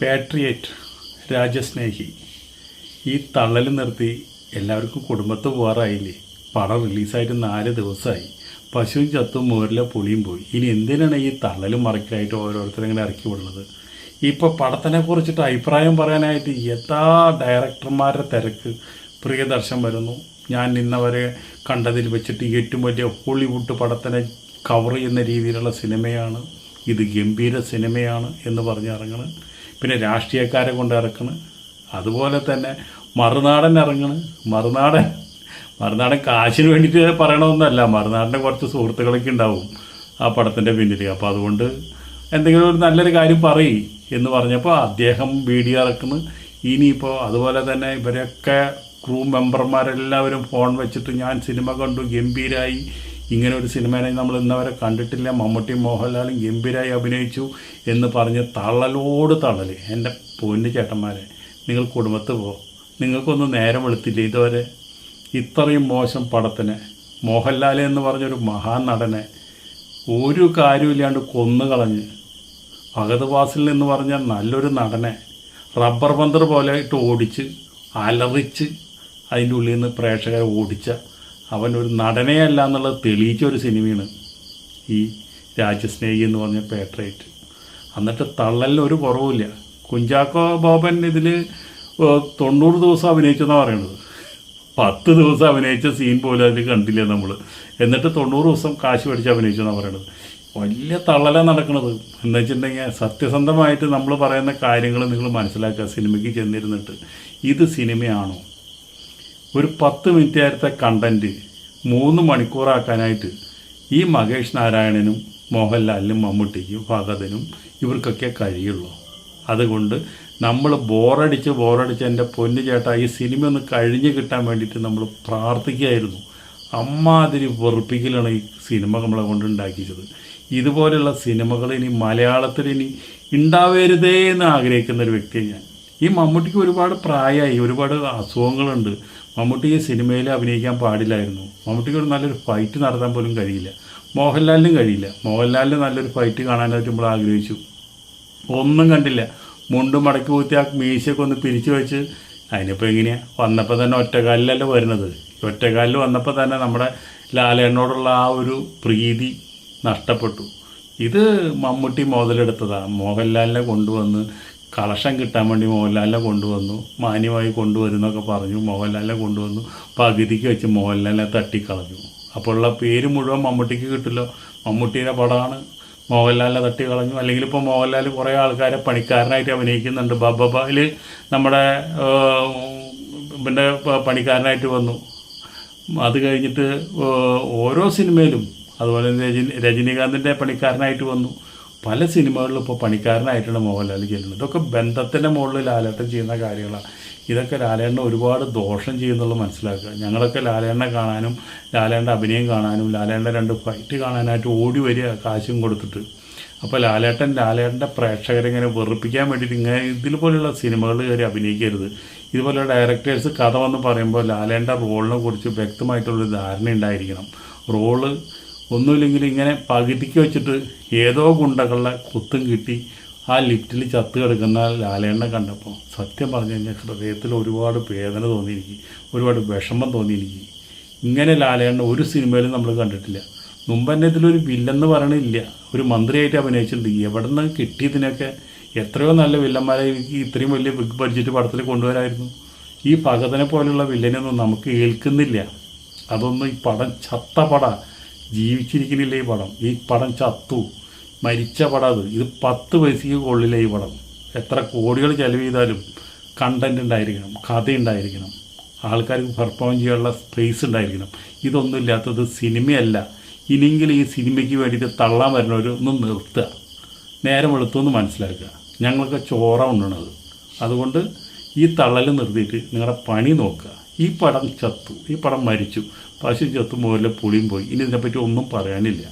Patriot, രാജ്യസ്നേഹി, ഈ തള്ളൽ നിർത്തി എല്ലാവർക്കും കുടുംബത്ത് പോകാറായില്ലേ? പടം റിലീസായിട്ട് 4 ദിവസമായി. പശുവും ചത്തും മോരിലെ പുളിയും പോയി. ഇനി എന്തിനാണ് ഈ തള്ളലും മറക്കലായിട്ട് ഓരോരുത്തരിങ്ങനെ ഇറക്കി വിടുന്നത്? ഇപ്പോൾ പടത്തിനെ കുറിച്ചിട്ട് അഭിപ്രായം പറയാനായിട്ട് യഥാ ഡയറക്ടർമാരുടെ തിരക്ക്. പ്രിയദർശൻ വരുന്നു. ഞാൻ ഇന്നവരെ കണ്ടതിൽ വെച്ചിട്ട് ഏറ്റവും വലിയ ഹോളിവുഡ് പടത്തിനെ കവർ ചെയ്യുന്ന രീതിയിലുള്ള സിനിമയാണ് ഇത്, ഗംഭീര സിനിമയാണ് എന്ന് പറഞ്ഞ് ഇറങ്ങണം. പിന്നെ രാഷ്ട്രീയക്കാരെ കൊണ്ട് ഇറക്കണം. അതുപോലെ തന്നെ മറുനാടൻ ഇറങ്ങണം. മറുനാടൻ കാശിന് വേണ്ടിയിട്ട് പറയണമെന്നല്ല, മറുനാടിൻ്റെ കുറച്ച് സുഹൃത്തുക്കളൊക്കെ ഉണ്ടാവും ആ പടത്തിൻ്റെ പിന്നിൽ. അപ്പോൾ അതുകൊണ്ട് എന്തെങ്കിലും ഒരു നല്ലൊരു കാര്യം പറയും എന്ന് പറഞ്ഞപ്പോൾ അദ്ദേഹം വീഡിയോ ഇറക്കുന്നു. ഇനിയിപ്പോൾ അതുപോലെ തന്നെ ഇവരൊക്കെ ക്രൂ മെമ്പർമാരെല്ലാവരും ഫോൺ വെച്ചിട്ട് ഞാൻ സിനിമ കണ്ടു, ഗംഭീരായി, ഇങ്ങനെ ഒരു സിനിമയെ നമ്മൾ ഇന്നവരെ കണ്ടിട്ടില്ല, മമ്മൂട്ടിയും മോഹൻലാലും ഗംഭീരായി അഭിനയിച്ചു എന്ന് പറഞ്ഞ് തള്ളലോട് തള്ളൽ. എൻ്റെ പൊന്നു ചേട്ടന്മാരെ, നിങ്ങൾ കുടുംബത്ത് നിങ്ങൾക്കൊന്നും നേരം വെളുത്തില്ല ഇതുവരെ? ഇത്രയും മോശം പടത്തിനെ, മോഹൻലാൽ എന്ന് പറഞ്ഞൊരു മഹാനടനെ ഒരു കാര്യമില്ലാണ്ട് കൊന്നുകളഞ്ഞ്, ഫഹദ് ഫാസിൽ എന്ന് പറഞ്ഞ നല്ലൊരു നടനെ റബ്ബർ പന്തർ പോലെ ഇട്ട് ഓടിച്ച് അലറിച്ച് അതിൻ്റെ ഉള്ളിൽ നിന്ന് പ്രേക്ഷകരെ ഓടിച്ച അവനൊരു നടനെയല്ല എന്നുള്ളത് തെളിയിച്ച ഒരു സിനിമയാണ് ഈ രാജ്യസ്നേഹി എന്ന് പറഞ്ഞ പാട്രിയറ്റ്. എന്നിട്ട് തള്ളലിന് ഒരു കുറവുമില്ല. കുഞ്ചാക്കോ ബോബൻ ഇതിൽ 90 ദിവസം അഭിനയിച്ചെന്നാണ് പറയണത്. 10 ദിവസം അഭിനയിച്ച സീൻ പോലും അതിൽ കണ്ടില്ല നമ്മൾ. എന്നിട്ട് 90 ദിവസം കാശ് മേടിച്ച് അഭിനയിച്ചെന്നാണ് പറയണത്. വലിയ തള്ളലാണ് നടക്കുന്നത്. എന്താ വെച്ചിട്ടുണ്ടെങ്കിൽ സത്യസന്ധമായിട്ട് നമ്മൾ പറയുന്ന കാര്യങ്ങൾ നിങ്ങൾ മനസ്സിലാക്കുക. സിനിമയ്ക്ക് ചെന്നിരുന്നിട്ട് ഇത് സിനിമയാണോ? ഒരു 10 മിനിറ്റ് നേരത്തെ കണ്ടൻറ്റ് 3 മണിക്കൂറാക്കാനായിട്ട് ഈ മഹേഷ് നാരായണനും മോഹൻലാലിനും മമ്മൂട്ടിക്കും ഫഹദിനും ഇവർക്കൊക്കെ കഴിയുള്ളൂ. അതുകൊണ്ട് നമ്മൾ ബോറടിച്ച് എൻ്റെ പൊന്നു ചേട്ടാ ഈ സിനിമ ഒന്ന് കഴിഞ്ഞ് കിട്ടാൻ വേണ്ടിയിട്ട് നമ്മൾ പ്രാർത്ഥിക്കുകയായിരുന്നു. അമ്മാതിരി വെറുപ്പിക്കലാണ് ഈ സിനിമ നമ്മളെ കൊണ്ട് ഉണ്ടാക്കിച്ചത്. ഇതുപോലെയുള്ള സിനിമകൾ ഇനി മലയാളത്തിൽ ഇനി ഉണ്ടാവരുതേ എന്ന് ആഗ്രഹിക്കുന്ന ഒരു വ്യക്തിയാണ് ഞാൻ. ഈ മമ്മൂട്ടിക്ക് ഒരുപാട് പ്രായമായി, ഒരുപാട് അസുഖങ്ങളുണ്ട്. മമ്മൂട്ടി ഈ സിനിമയിൽ അഭിനയിക്കാൻ പാടില്ലായിരുന്നു. മമ്മൂട്ടിക്ക് ഒരു നല്ലൊരു ഫൈറ്റ് നടത്താൻ പോലും കഴിയില്ല. മോഹൻലാലിനും കഴിയില്ല. മോഹൻലാലിന് നല്ലൊരു ഫൈറ്റ് കാണാനായിട്ട് നമ്മൾ ആഗ്രഹിച്ചു, ഒന്നും കണ്ടില്ല. മുണ്ടും മടക്കി കൂത്തി ആ മീശയൊക്കെ ഒന്ന് പിരിച്ചു വെച്ച്, അതിനിപ്പോൾ എങ്ങനെയാണ് വന്നപ്പോൾ തന്നെ ഒറ്റക്കാലിലല്ല വരുന്നത്. ഒറ്റക്കാലിൽ വന്നപ്പോൾ തന്നെ നമ്മുടെ ലാലേട്ടനോടുള്ള ആ ഒരു പ്രീതി നഷ്ടപ്പെട്ടു. ഇത് മമ്മൂട്ടി മുതലെടുത്തതാണ്. മോഹൻലാലിനെ കൊണ്ടുവന്ന് കളക്ഷൻ കിട്ടാൻ വേണ്ടി മോഹൻലാലിനെ കൊണ്ടുവന്നു, മാന്യമായി കൊണ്ടുവരുന്നൊക്കെ പറഞ്ഞു. മോഹൻലാലിനെ കൊണ്ടുവന്നു, പകുതിക്ക് വെച്ച് മോഹൻലാലിനെ തട്ടിക്കളഞ്ഞു. അപ്പോഴുള്ള പേര് മുഴുവൻ മമ്മൂട്ടിക്ക് കിട്ടില്ല. മമ്മൂട്ടിയുടെ പടമാണ്, മോഹൻലാലിനെ തട്ടി കളഞ്ഞു. അല്ലെങ്കിൽ ഇപ്പോൾ മോഹൻലാൽ കുറേ ആൾക്കാരെ പണിക്കാരനായിട്ട് അഭിനയിക്കുന്നുണ്ട്. ബബ്ബയിൽ നമ്മുടെ പിന്നെ പണിക്കാരനായിട്ട് വന്നു. അത് കഴിഞ്ഞിട്ട് ഓരോ സിനിമയിലും അതുപോലെ രജനീകാന്തിൻ്റെ പണിക്കാരനായിട്ട് വന്നു. പല സിനിമകളിലും ഇപ്പോൾ പണിക്കാരനായിട്ടാണ് മോഹൻലാൽ ചെയ്യുന്നത്. ഇതൊക്കെ ബന്ധത്തിൻ്റെ മുകളിൽ ലാലേട്ടൻ ചെയ്യുന്ന കാര്യങ്ങളാണ്. ഇതൊക്കെ ലാലേട്ടനെ ഒരുപാട് ദോഷം ചെയ്യുന്നുള്ളത് മനസ്സിലാക്കുക. ഞങ്ങളൊക്കെ ലാലേട്ടനെ കാണാനും ലാലേട്ടൻ്റെ അഭിനയം കാണാനും ലാലേട്ടൻ്റെ 2 ഫൈറ്റ് കാണാനായിട്ട് ഓടി വരിക കാശും കൊടുത്തിട്ട്. അപ്പോൾ ലാലേട്ടൻ്റെ പ്രേക്ഷകരെ ഇങ്ങനെ വെറുപ്പിക്കാൻ വേണ്ടിയിട്ട് ഇങ്ങനെ ഇതുപോലെയുള്ള സിനിമകൾ കയറി അഭിനയിക്കരുത്. ഇതുപോലെ ഡയറക്ടേഴ്സ് കഥ വന്ന് പറയുമ്പോൾ ലാലേട്ടൻ്റെ റോളിനെ കുറിച്ച് വ്യക്തമായിട്ടുള്ളൊരു ധാരണ ഉണ്ടായിരിക്കണം. റോള് ഒന്നുമില്ലെങ്കിൽ ഇങ്ങനെ പകുതിക്ക് വെച്ചിട്ട് ഏതോ ഗുണ്ടകളുടെ കുത്തും കിട്ടി ആ ലിഫ്റ്റിൽ ചത്ത് കിടക്കുന്ന ലാലേട്ടനെ കണ്ടപ്പോൾ സത്യം പറഞ്ഞു കഴിഞ്ഞാൽ ഹൃദയത്തിൽ ഒരുപാട് വേദന തോന്നി എനിക്ക്, ഒരുപാട് വിഷമം തോന്നി എനിക്ക്. ഇങ്ങനെ ലാലേട്ടനെ ഒരു സിനിമയിലും നമ്മൾ കണ്ടിട്ടില്ല. മുമ്പന്നെ ഇതിലൊരു വില്ലെന്ന് പറയണില്ല, ഒരു മന്ത്രിയായിട്ട് അഭിനയിച്ചിട്ടുണ്ട്. എവിടെ നിന്ന് കിട്ടിയതിനൊക്കെ? എത്രയോ നല്ല വില്ലന്മാരെ ഇത്രയും വലിയ ബിഗ് ബഡ്ജറ്റ് പടത്തിൽ കൊണ്ടുവരായിരുന്നു. ഈ ഫഹദിനെ പോലുള്ള വില്ലനൊന്നും നമുക്ക് ഏൽക്കുന്നില്ല. അതൊന്നും ഈ പടം ചത്ത പടം, ജീവിച്ചിരിക്കുന്നില്ല ഈ പടം. ഈ പടം ചത്തു, മരിച്ച പടം അത്. ഇത് 10 പൈസയ്ക്ക് കൊള്ളില്ല ഈ പടം. എത്ര കോടികൾ ചെലവ് ചെയ്താലും കണ്ടൻറ് ഉണ്ടായിരിക്കണം, കഥ ഉണ്ടായിരിക്കണം, ആൾക്കാർക്ക് പെർഫോം ചെയ്യാനുള്ള സ്പേസ് ഉണ്ടായിരിക്കണം. ഇതൊന്നും ഇല്ലാത്തത് സിനിമയല്ല. ഇനിയെങ്കിലും ഈ സിനിമയ്ക്ക് വേണ്ടിയിട്ട് തള്ളാൻ വരുന്നവരൊന്നും നിർത്തുക, നേരം വെളുത്തുമെന്ന് മനസ്സിലാക്കുക. ഞങ്ങൾക്ക് ചോറ ഉണ്ടണത്. അതുകൊണ്ട് ഈ തള്ളൽ നിർത്തിയിട്ട് നിങ്ങളുടെ പണി നോക്കുക. ഈ പടം ചത്തു, ഈ പടം മരിച്ചു, പശു ചത്തു, മോരിലെ പുളിയും പോയി. ഇനി ഇതിനെപ്പറ്റി ഒന്നും പറയാനില്ല.